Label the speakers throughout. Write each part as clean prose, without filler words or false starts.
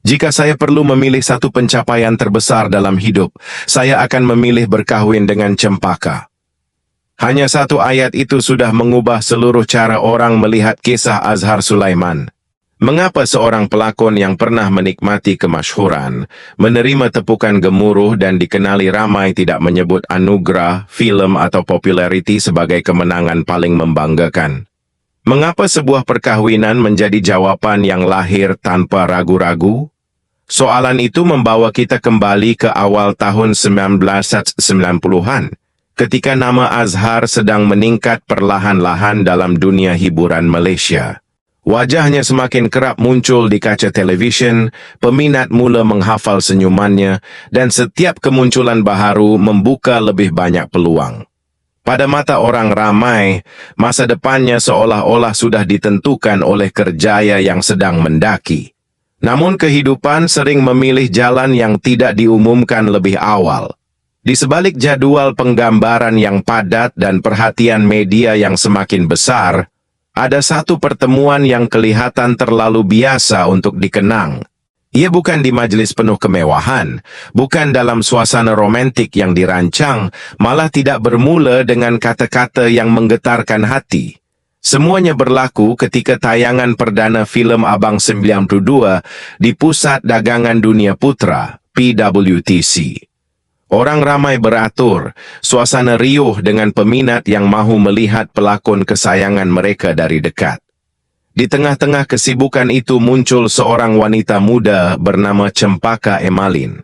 Speaker 1: Jika saya perlu memilih satu pencapaian terbesar dalam hidup, saya akan memilih berkahwin dengan Cempaka. Hanya satu ayat itu sudah mengubah seluruh cara orang melihat kisah Azhar Sulaiman. Mengapa seorang pelakon yang pernah menikmati kemasyhuran, menerima tepukan gemuruh dan dikenali ramai tidak menyebut anugerah, film atau populariti sebagai kemenangan paling membanggakan? Mengapa sebuah perkahwinan menjadi jawaban yang lahir tanpa ragu-ragu? Soalan itu membawa kita kembali ke awal tahun 1990-an, ketika nama Azhar sedang meningkat perlahan-lahan dalam dunia hiburan Malaysia. Wajahnya semakin kerap muncul di kaca televisyen, peminat mula menghafal senyumannya, dan setiap kemunculan baharu membuka lebih banyak peluang. Pada mata orang ramai, masa depannya seolah-olah sudah ditentukan oleh kerjaya yang sedang mendaki. Namun kehidupan sering memilih jalan yang tidak diumumkan lebih awal. Di sebalik jadwal penggambaran yang padat dan perhatian media yang semakin besar, ada satu pertemuan yang kelihatan terlalu biasa untuk dikenang. Ia bukan di majelis penuh kemewahan, bukan dalam suasana romantik yang dirancang, malah tidak bermula dengan kata-kata yang menggetarkan hati. Semuanya berlaku ketika tayangan perdana filem Abang 92 di Pusat Dagangan Dunia Putra, PWTC. Orang ramai beratur, suasana riuh dengan peminat yang mahu melihat pelakon kesayangan mereka dari dekat. Di tengah-tengah kesibukan itu muncul seorang wanita muda bernama Cempaka Emalin.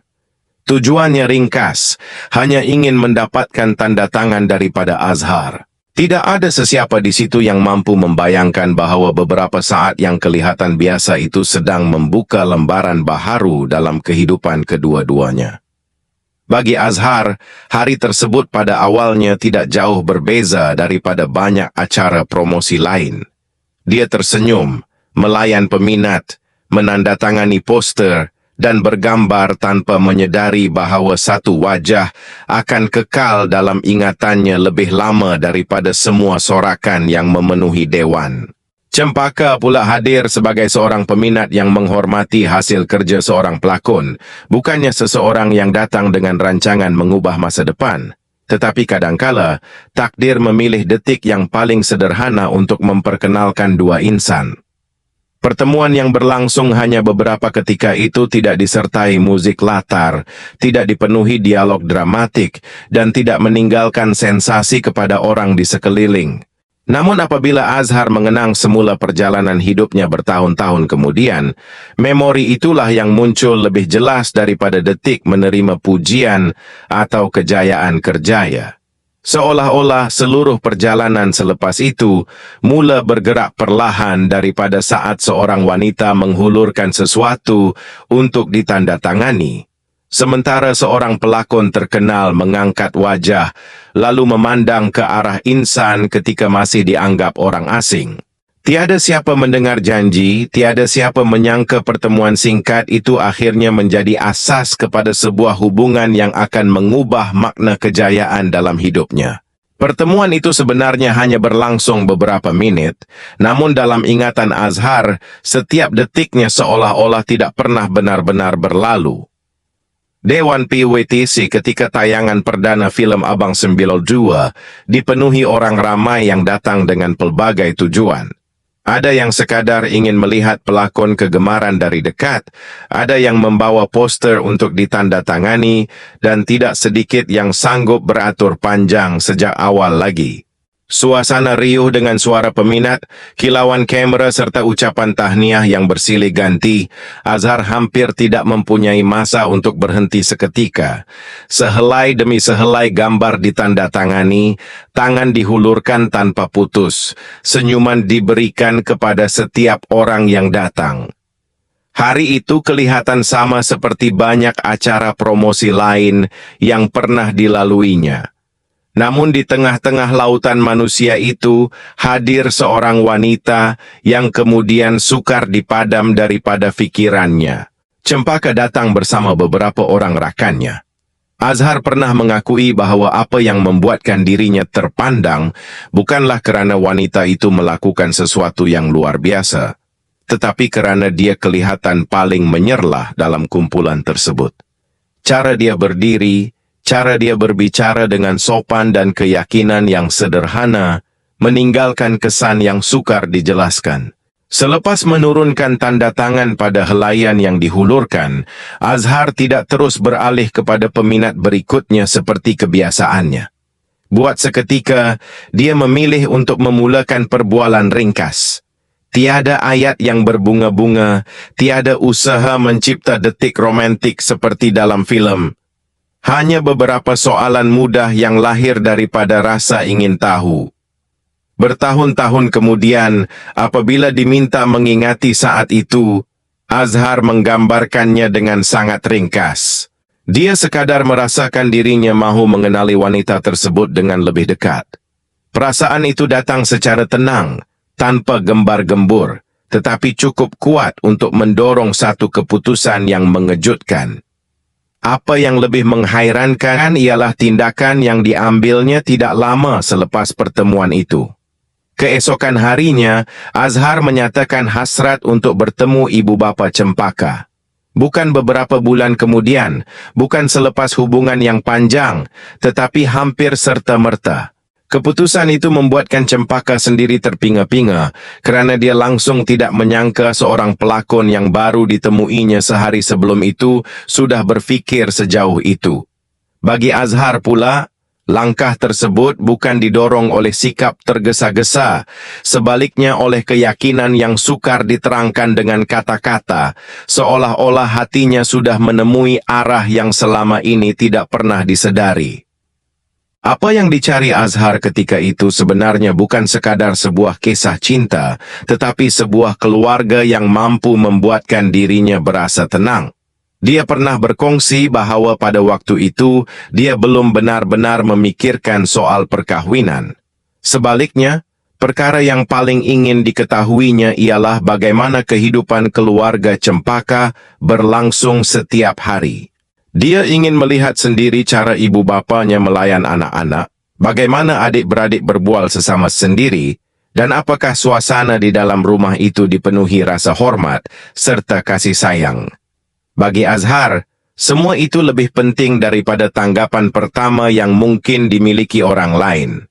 Speaker 1: Tujuannya ringkas, hanya ingin mendapatkan tanda tangan daripada Azhar. Tidak ada sesiapa di situ yang mampu membayangkan bahawa beberapa saat yang kelihatan biasa itu sedang membuka lembaran baharu dalam kehidupan kedua-duanya. Bagi Azhar, hari tersebut pada awalnya tidak jauh berbeza daripada banyak acara promosi lain. Dia tersenyum, melayan peminat, menandatangani poster, dan bergambar tanpa menyedari bahawa satu wajah akan kekal dalam ingatannya lebih lama daripada semua sorakan yang memenuhi dewan. Cempaka pula hadir sebagai seorang peminat yang menghormati hasil kerja seorang pelakon, bukannya seseorang yang datang dengan rancangan mengubah masa depan. Tetapi kadangkala, takdir memilih detik yang paling sederhana untuk memperkenalkan dua insan. Pertemuan yang berlangsung hanya beberapa ketika itu tidak disertai musik latar, tidak dipenuhi dialog dramatik, dan tidak meninggalkan sensasi kepada orang di sekeliling. Namun apabila Azhar mengenang semula perjalanan hidupnya bertahun-tahun kemudian, memori itulah yang muncul lebih jelas daripada detik menerima pujian atau kejayaan kerjaya. Seolah-olah seluruh perjalanan selepas itu mula bergerak perlahan daripada saat seorang wanita menghulurkan sesuatu untuk ditandatangani. Sementara seorang pelakon terkenal mengangkat wajah, lalu memandang ke arah insan ketika masih dianggap orang asing. Tiada siapa mendengar janji, tiada siapa menyangka pertemuan singkat itu akhirnya menjadi asas kepada sebuah hubungan yang akan mengubah makna kejayaan dalam hidupnya. Pertemuan itu sebenarnya hanya berlangsung beberapa menit, namun dalam ingatan Azhar, setiap detiknya seolah-olah tidak pernah benar-benar berlalu. Dewan PWTC ketika tayangan perdana filem Abang 92 dipenuhi orang ramai yang datang dengan pelbagai tujuan. Ada yang sekadar ingin melihat pelakon kegemaran dari dekat, ada yang membawa poster untuk ditandatangani, dan tidak sedikit yang sanggup beratur panjang sejak awal lagi. Suasana riuh dengan suara peminat, kilauan kamera serta ucapan tahniah yang bersilih ganti, Azhar hampir tidak mempunyai masa untuk berhenti seketika. Sehelai demi sehelai gambar ditandatangani, tangan dihulurkan tanpa putus, senyuman diberikan kepada setiap orang yang datang. Hari itu kelihatan sama seperti banyak acara promosi lain yang pernah dilaluinya. Namun di tengah-tengah lautan manusia itu, hadir seorang wanita yang kemudian sukar dipadam daripada fikirannya. Cempaka datang bersama beberapa orang rakannya. Azhar pernah mengakui bahawa apa yang membuatkan dirinya terpandang bukanlah kerana wanita itu melakukan sesuatu yang luar biasa. tetapi karena dia kelihatan paling menyerlah dalam kumpulan tersebut. Cara dia berdiri, cara dia berbicara dengan sopan dan keyakinan yang sederhana, meninggalkan kesan yang sukar dijelaskan. Selepas menurunkan tanda tangan pada helaian yang dihulurkan, Azhar tidak terus beralih kepada peminat berikutnya seperti kebiasaannya. Buat seketika, dia memilih untuk memulakan perbualan ringkas. Tiada ayat yang berbunga-bunga, tiada usaha mencipta detik romantik seperti dalam filem. Hanya beberapa soalan mudah yang lahir daripada rasa ingin tahu. Bertahun-tahun kemudian, apabila diminta mengingati saat itu, Azhar menggambarkannya dengan sangat ringkas. Dia sekadar merasakan dirinya mahu mengenali wanita tersebut dengan lebih dekat. Perasaan itu datang secara tenang, tanpa gembar-gembur, tetapi cukup kuat untuk mendorong satu keputusan yang mengejutkan. Apa yang lebih menghairankan ialah tindakan yang diambilnya tidak lama selepas pertemuan itu. Keesokan harinya, Azhar menyatakan hasrat untuk bertemu ibu bapa Cempaka. Bukan beberapa bulan kemudian, bukan selepas hubungan yang panjang, tetapi hampir serta-merta. Keputusan itu membuatkan Cempaka sendiri terpinga-pinga, kerana dia langsung tidak menyangka seorang pelakon yang baru ditemuinya sehari sebelum itu sudah berfikir sejauh itu. Bagi Azhar pula, langkah tersebut bukan didorong oleh sikap tergesa-gesa, sebaliknya oleh keyakinan yang sukar diterangkan dengan kata-kata, seolah-olah hatinya sudah menemui arah yang selama ini tidak pernah disedari. Apa yang dicari Azhar ketika itu sebenarnya bukan sekadar sebuah kisah cinta, tetapi sebuah keluarga yang mampu membuatkan dirinya berasa tenang. Dia pernah berkongsi bahawa pada waktu itu, dia belum benar-benar memikirkan soal perkahwinan. Sebaliknya, perkara yang paling ingin diketahuinya ialah bagaimana kehidupan keluarga Cempaka berlangsung setiap hari. Dia ingin melihat sendiri cara ibu bapanya melayan anak-anak, bagaimana adik-beradik berbual sesama sendiri, dan apakah suasana di dalam rumah itu dipenuhi rasa hormat serta kasih sayang. Bagi Azhar, semua itu lebih penting daripada tanggapan pertama yang mungkin dimiliki orang lain.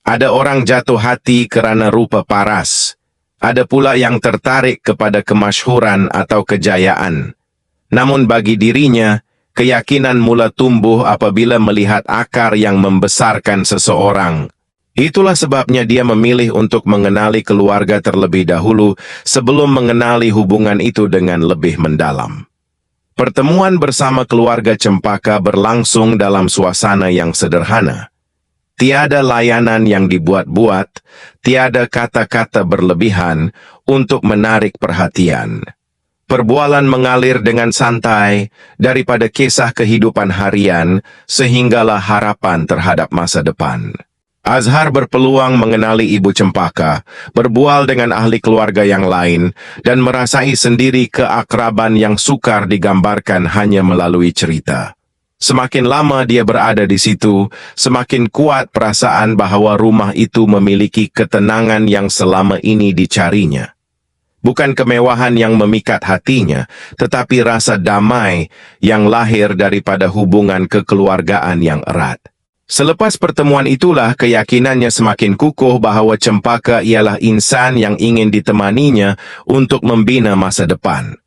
Speaker 1: Ada orang jatuh hati kerana rupa paras. Ada pula yang tertarik kepada kemasyhuran atau kejayaan. Namun bagi dirinya, keyakinan mula tumbuh apabila melihat akar yang membesarkan seseorang. Itulah sebabnya dia memilih untuk mengenali keluarga terlebih dahulu sebelum mengenali hubungan itu dengan lebih mendalam. Pertemuan bersama keluarga Cempaka berlangsung dalam suasana yang sederhana. Tiada layanan yang dibuat-buat, tiada kata-kata berlebihan untuk menarik perhatian. Perbualan mengalir dengan santai daripada kisah kehidupan harian sehinggalah harapan terhadap masa depan. Azhar berpeluang mengenali ibu Cempaka, berbual dengan ahli keluarga yang lain, dan merasai sendiri keakraban yang sukar digambarkan hanya melalui cerita. Semakin lama dia berada di situ, semakin kuat perasaan bahawa rumah itu memiliki ketenangan yang selama ini dicarinya. Bukan kemewahan yang memikat hatinya, tetapi rasa damai yang lahir daripada hubungan kekeluargaan yang erat. Selepas pertemuan itulah keyakinannya semakin kukuh bahawa Cempaka ialah insan yang ingin ditemaninya untuk membina masa depan.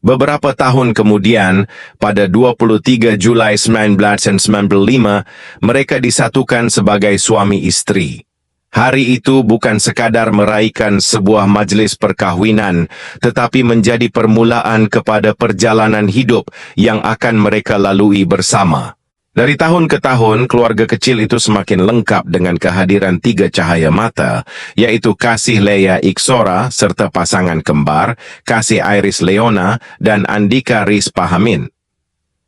Speaker 1: Beberapa tahun kemudian, pada 23 Julai 1995, mereka disatukan sebagai suami istri. Hari itu bukan sekadar meraihkan sebuah majlis perkahwinan, tetapi menjadi permulaan kepada perjalanan hidup yang akan mereka lalui bersama. Dari tahun ke tahun, keluarga kecil itu semakin lengkap dengan kehadiran 3 cahaya mata, yaitu Kasih Leia Iksora serta pasangan kembar, Kasih Iris Leona dan Andika Riz Pahamin.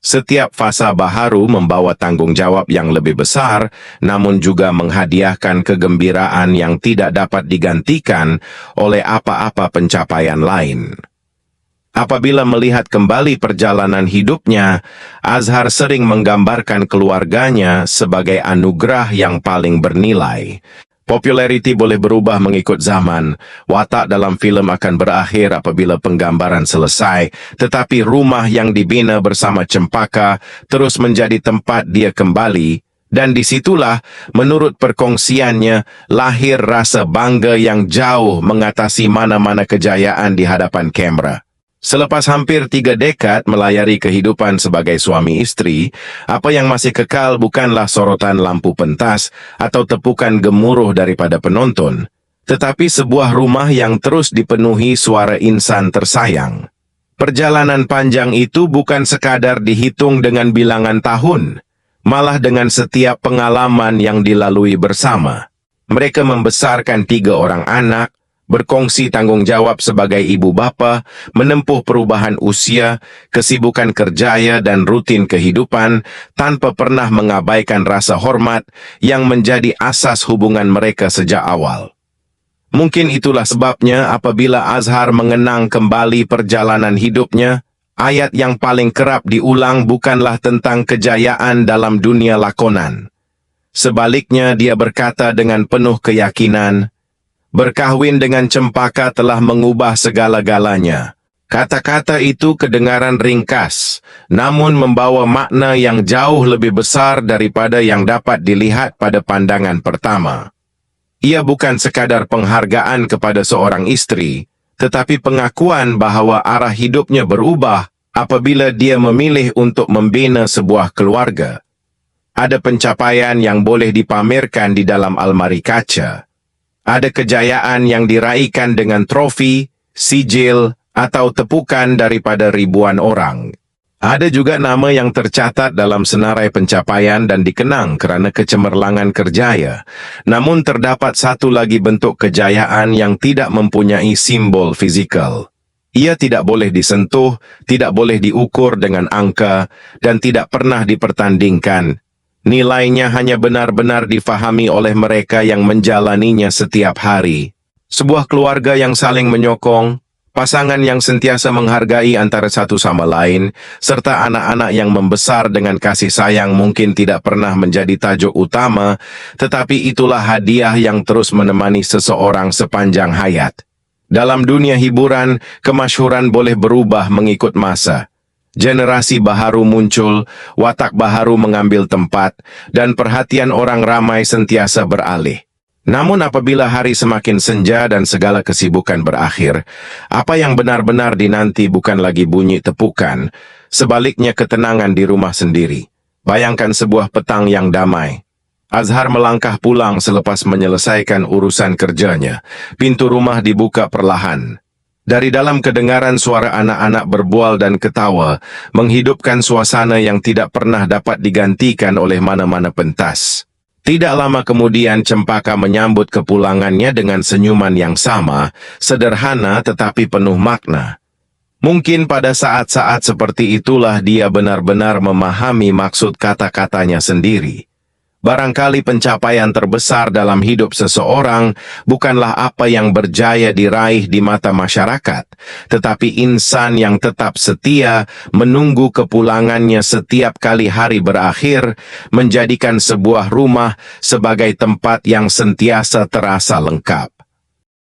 Speaker 1: Setiap fasa baharu membawa tanggung jawab yang lebih besar, namun juga menghadiahkan kegembiraan yang tidak dapat digantikan oleh apa-apa pencapaian lain. Apabila melihat kembali perjalanan hidupnya, Azhar sering menggambarkan keluarganya sebagai anugerah yang paling bernilai. Populariti boleh berubah mengikut zaman, watak dalam filem akan berakhir apabila penggambaran selesai, tetapi rumah yang dibina bersama Cempaka terus menjadi tempat dia kembali, dan disitulah, menurut perkongsiannya, lahir rasa bangga yang jauh mengatasi mana-mana kejayaan di hadapan kamera. Selepas hampir 3 dekad melayari kehidupan sebagai suami istri, apa yang masih kekal bukanlah sorotan lampu pentas atau tepukan gemuruh daripada penonton, tetapi sebuah rumah yang terus dipenuhi suara insan tersayang. Perjalanan panjang itu bukan sekadar dihitung dengan bilangan tahun, malah dengan setiap pengalaman yang dilalui bersama. Mereka membesarkan 3 orang anak, berkongsi tanggung jawab sebagai ibu bapa, menempuh perubahan usia, kesibukan kerjaya dan rutin kehidupan, tanpa pernah mengabaikan rasa hormat yang menjadi asas hubungan mereka sejak awal. Mungkin itulah sebabnya apabila Azhar mengenang kembali perjalanan hidupnya, ayat yang paling kerap diulang bukanlah tentang kejayaan dalam dunia lakonan. Sebaliknya dia berkata dengan penuh keyakinan, "Berkahwin dengan Cempaka telah mengubah segala-galanya." Kata-kata itu kedengaran ringkas, namun membawa makna yang jauh lebih besar daripada yang dapat dilihat pada pandangan pertama. Ia bukan sekadar penghargaan kepada seorang istri, tetapi pengakuan bahawa arah hidupnya berubah apabila dia memilih untuk membina sebuah keluarga. Ada pencapaian yang boleh dipamerkan di dalam almari kaca. Ada kejayaan yang diraihkan dengan trofi, sijil, atau tepukan daripada ribuan orang. Ada juga nama yang tercatat dalam senarai pencapaian dan dikenang kerana kecemerlangan kerjaya. Namun terdapat satu lagi bentuk kejayaan yang tidak mempunyai simbol fizikal. Ia tidak boleh disentuh, tidak boleh diukur dengan angka, dan tidak pernah dipertandingkan. Nilainya hanya benar-benar difahami oleh mereka yang menjalaninya setiap hari. Sebuah keluarga yang saling menyokong, pasangan yang sentiasa menghargai antara satu sama lain, serta anak-anak yang membesar dengan kasih sayang mungkin tidak pernah menjadi tajuk utama, tetapi itulah hadiah yang terus menemani seseorang sepanjang hayat. Dalam dunia hiburan, kemasyhuran boleh berubah mengikut masa. Generasi baharu muncul, watak baharu mengambil tempat, dan perhatian orang ramai sentiasa beralih. Namun apabila hari semakin senja dan segala kesibukan berakhir, apa yang benar-benar dinanti bukan lagi bunyi tepukan, sebaliknya ketenangan di rumah sendiri. Bayangkan sebuah petang yang damai. Azhar melangkah pulang selepas menyelesaikan urusan kerjanya. Pintu rumah dibuka perlahan. Dari dalam kedengaran suara anak-anak berbual dan ketawa, menghidupkan suasana yang tidak pernah dapat digantikan oleh mana-mana pentas. Tidak lama kemudian Cempaka menyambut kepulangannya dengan senyuman yang sama, sederhana tetapi penuh makna. Mungkin pada saat-saat seperti itulah dia benar-benar memahami maksud kata-katanya sendiri. Barangkali pencapaian terbesar dalam hidup seseorang bukanlah apa yang berjaya diraih di mata masyarakat, tetapi insan yang tetap setia menunggu kepulangannya setiap kali hari berakhir, menjadikan sebuah rumah sebagai tempat yang sentiasa terasa lengkap.